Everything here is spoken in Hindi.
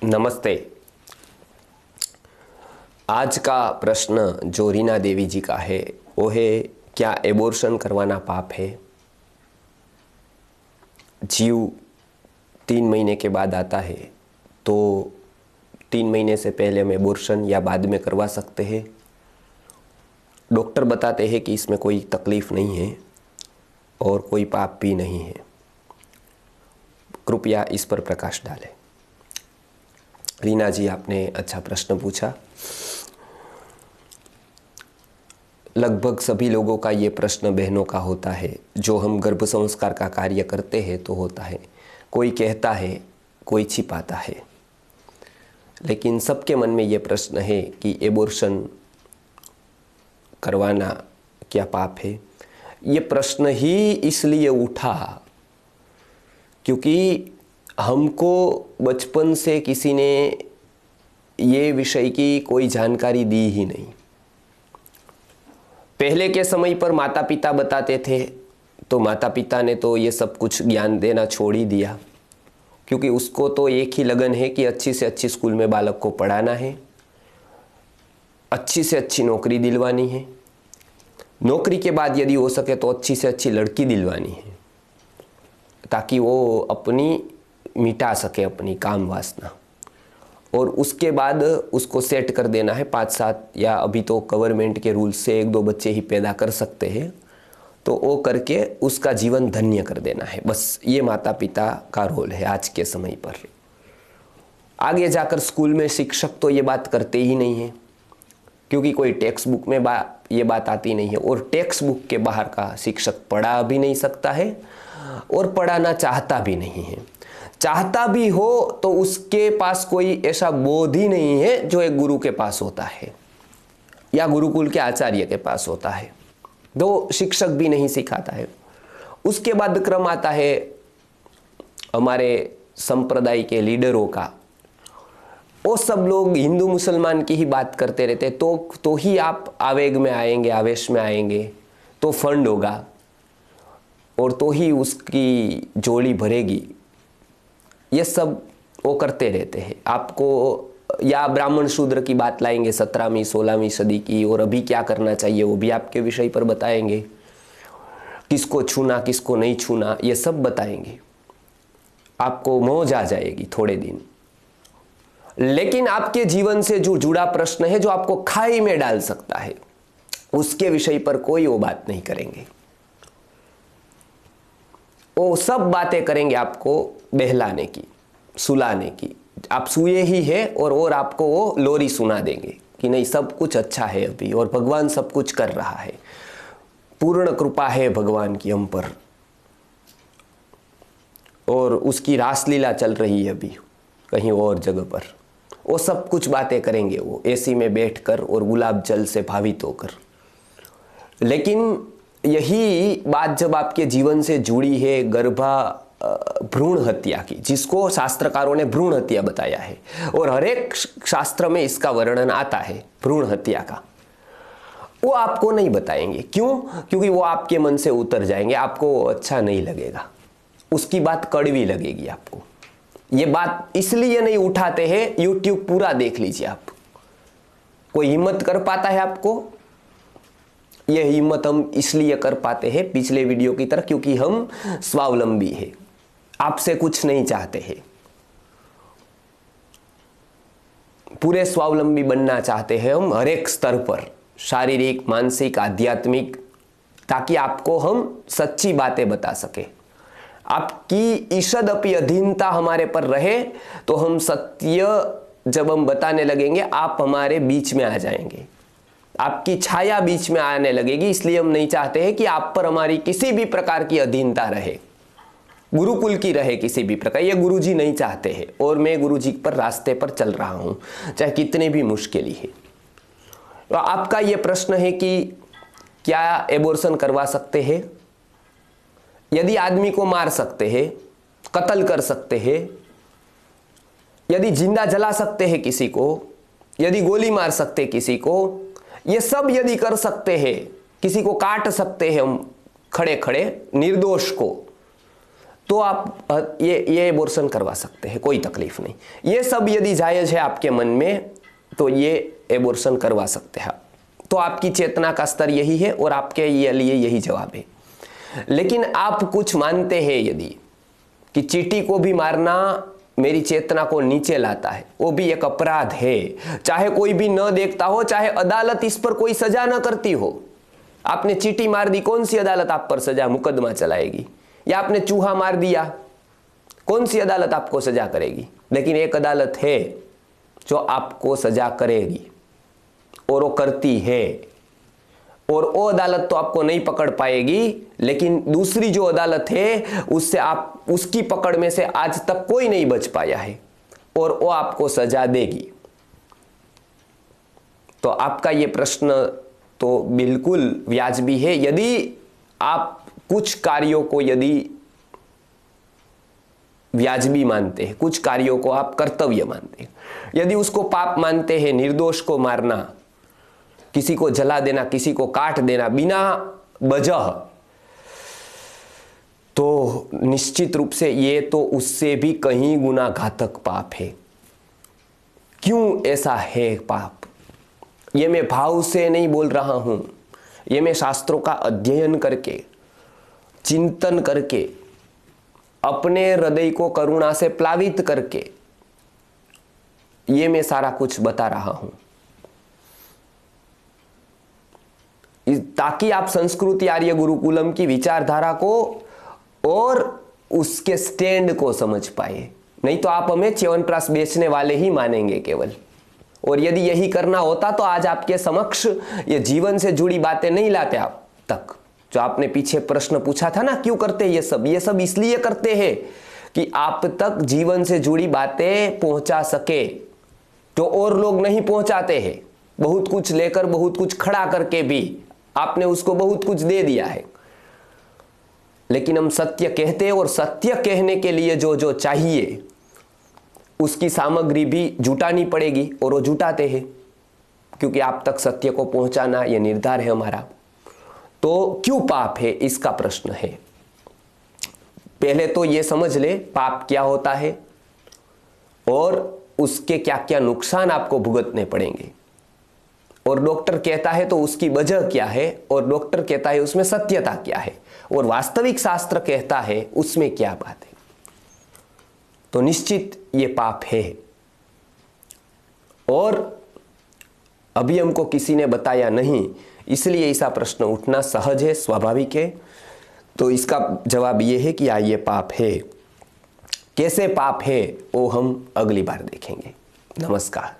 नमस्ते। आज का प्रश्न जो रीना देवी जी का है वो है, क्या एबॉर्शन करवाना पाप है? जीव 3 महीने के बाद आता है तो 3 महीने से पहले हम एबॉर्शन या बाद में करवा सकते हैं? डॉक्टर बताते हैं कि इसमें कोई तकलीफ नहीं है और कोई पाप भी नहीं है। कृपया इस पर प्रकाश डालें। रीना जी, आपने अच्छा प्रश्न पूछा। लगभग सभी लोगों का ये प्रश्न बहनों का होता है। जो हम गर्भ संस्कार का कार्य करते हैं तो होता है, कोई कहता है, कोई छिपाता है, लेकिन सबके मन में ये प्रश्न है कि एबॉर्शन करवाना क्या पाप है? ये प्रश्न ही इसलिए उठा क्योंकि हमको बचपन से किसी ने ये विषय की कोई जानकारी दी ही नहीं। पहले के समय पर माता पिता बताते थे तो माता पिता ने तो ये सब कुछ ज्ञान देना छोड़ ही दिया, क्योंकि उसको तो एक ही लगन है कि अच्छी से अच्छी स्कूल में बालक को पढ़ाना है, अच्छी से अच्छी नौकरी दिलवानी है, नौकरी के बाद यदि हो सके तो अच्छी से अच्छी लड़की दिलवानी है, ताकि वो अपनी मिटा सके अपनी काम वासना, और उसके बाद उसको सेट कर देना है 5-7, या अभी तो गवर्नमेंट के रूल से 1-2 बच्चे ही पैदा कर सकते हैं, तो वो करके उसका जीवन धन्य कर देना है। बस ये माता पिता का रोल है आज के समय पर। आगे जाकर स्कूल में शिक्षक तो ये बात करते ही नहीं है, क्योंकि कोई टेक्स्ट बुक में ये बात आती नहीं है, और टेक्स्ट बुक के बाहर का शिक्षक पढ़ा भी नहीं सकता है और पढ़ाना चाहता भी नहीं है। चाहता भी हो तो उसके पास कोई ऐसा बोध ही नहीं है जो एक गुरु के पास होता है या गुरुकुल के आचार्य के पास होता है, तो शिक्षक भी नहीं सिखाता है। उसके बाद क्रम आता है हमारे संप्रदाय के लीडरों का। वो सब लोग हिंदू मुसलमान की ही बात करते रहते, तो ही आप आवेग में आएंगे, आवेश में आएंगे, तो फंड होगा और तो ही उसकी जोड़ी भरेगी। ये सब वो करते रहते हैं। आपको या ब्राह्मण शूद्र की बात लाएंगे 17वीं 16वीं सदी की, और अभी क्या करना चाहिए वो भी आपके विषय पर बताएंगे, किसको छूना किसको नहीं छूना ये सब बताएंगे। आपको मौज आ जाएगी थोड़े दिन, लेकिन आपके जीवन से जो जुड़ा प्रश्न है, जो आपको खाई में डाल सकता है, उसके विषय पर कोई वो बात नहीं करेंगे। वो सब बातें करेंगे आपको बहलाने की, सुलाने की। आप सोए ही है और आपको वो लोरी सुना देंगे कि नहीं, सब कुछ अच्छा है अभी और भगवान सब कुछ कर रहा है, पूर्ण कृपा है भगवान की हम पर, और उसकी रासलीला चल रही है अभी कहीं और जगह पर। वो सब कुछ बातें करेंगे वो एसी में बैठकर और गुलाब जल से भावित होकर। लेकिन यही बात जब आपके जीवन से जुड़ी है भ्रूण हत्या की, जिसको शास्त्रकारों ने भ्रूण हत्या बताया है, और हर एक शास्त्र में इसका वर्णन आता है भ्रूण हत्या का, वो आपको नहीं बताएंगे। क्यों? क्योंकि वो आपके मन से उतर जाएंगे, आपको अच्छा नहीं लगेगा, उसकी बात कड़वी लगेगी आपको। ये बात इसलिए नहीं उठाते हैं, YouTube पूरा देख लीजिए आप। कोई हिम्मत कर पाता है आपको? यह हिम्मत हम इसलिए कर पाते हैं पिछले वीडियो की तरह, क्योंकि हम स्वावलंबी हैं, आपसे कुछ नहीं चाहते हैं, पूरे स्वावलंबी बनना चाहते हैं हम हर एक स्तर पर, शारीरिक, मानसिक, आध्यात्मिक, ताकि आपको हम सच्ची बातें बता सके। आपकी ईषद अपनी अधीनता हमारे पर रहे तो हम सत्य जब हम बताने लगेंगे आप हमारे बीच में आ जाएंगे, आपकी छाया बीच में आने लगेगी। इसलिए हम नहीं चाहते हैं कि आप पर हमारी किसी भी प्रकार की अधीनता रहे, गुरुकुल की रहे किसी भी प्रकार। ये गुरुजी नहीं चाहते हैं, और मैं गुरुजी पर रास्ते पर चल रहा हूं, चाहे कितने भी मुश्किल ही है। तो आपका ये प्रश्न है कि क्या एबॉर्शन करवा सकते हैं? यदि आदमी को मार सकते हैं, कत्ल कर सकते हैं, यदि जिंदा जला सकते हैं किसी को, यदि गोली मार सकते किसी को, ये सब यदि कर सकते हैं, किसी को काट सकते हैं हम खड़े खड़े निर्दोष को, तो आप ये एबॉर्शन करवा सकते हैं, कोई तकलीफ नहीं। ये सब यदि जायज़ है आपके मन में तो ये एबॉर्शन करवा सकते हैं। तो आपकी चेतना का स्तर यही है और आपके लिए यही जवाब है। लेकिन आप कुछ मानते हैं यदि कि चींटी को भी मारना मेरी चेतना को नीचे लाता है, वो भी एक अपराध है, चाहे कोई भी न देखता हो, चाहे अदालत इस पर कोई सजा न करती हो। आपने चींटी मार दी, कौन सी अदालत आप पर सजा मुकदमा चलाएगी? या आपने चूहा मार दिया, कौन सी अदालत आपको सजा करेगी? लेकिन एक अदालत है जो आपको सजा करेगी और वो करती है, और वो अदालत तो आपको नहीं पकड़ पाएगी, लेकिन दूसरी जो अदालत है उससे आप, उसकी पकड़ में से आज तक कोई नहीं बच पाया है और वो आपको सजा देगी। तो आपका ये प्रश्न तो बिल्कुल वाजिबी है। यदि आप कुछ कार्यों को यदि वाजिबी मानते हैं, कुछ कार्यों को आप कर्तव्य मानते हैं, यदि उसको पाप मानते हैं, निर्दोष को मारना, किसी को जला देना, किसी को काट देना बिना वजह, तो निश्चित रूप से ये तो उससे भी कहीं गुना घातक पाप है। क्यों ऐसा है पाप? ये मैं भाव से नहीं बोल रहा हूं, ये मैं शास्त्रों का अध्ययन करके, चिंतन करके, अपने हृदय को करुणा से प्लावित करके ये मैं सारा कुछ बता रहा हूं, ताकि आप संस्कृति आर्य गुरुकुलम की विचारधारा को और उसके स्टैंड को समझ पाए। नहीं तो आप हमें च्यवनप्राश बेचने वाले ही मानेंगे केवल। और यदि यही करना होता तो आज आपके समक्ष ये जीवन से जुड़ी बातें नहीं लाते आप तक। जो आपने पीछे प्रश्न पूछा था ना, क्यों करते ये सब इसलिए करते हैं कि आप तक जीवन से जुड़ी बातें पहुंचा सके, जो और लोग नहीं पहुंचाते हैं। बहुत कुछ लेकर, बहुत कुछ खड़ा करके भी आपने उसको बहुत कुछ दे दिया है, लेकिन हम सत्य कहते हैं और सत्य कहने के लिए जो जो चाहिए उसकी सामग्री भी जुटानी पड़ेगी, और वो जुटाते हैं, क्योंकि आप तक सत्य को पहुंचाना ये निर्धार है हमारा। तो क्यों पाप है, इसका प्रश्न है। पहले तो ये समझ ले पाप क्या होता है और उसके क्या क्या नुकसान आपको भुगतने पड़ेंगे, और डॉक्टर कहता है तो उसकी वजह क्या है, और डॉक्टर कहता है उसमें सत्यता क्या है, और वास्तविक शास्त्र कहता है उसमें क्या बात है। तो निश्चित ये पाप है, और अभी हमको किसी ने बताया नहीं, इसलिए ऐसा प्रश्न उठना सहज है, स्वाभाविक है। तो इसका जवाब ये है कि ये पाप है। कैसे पाप है वो हम अगली बार देखेंगे। नमस्कार।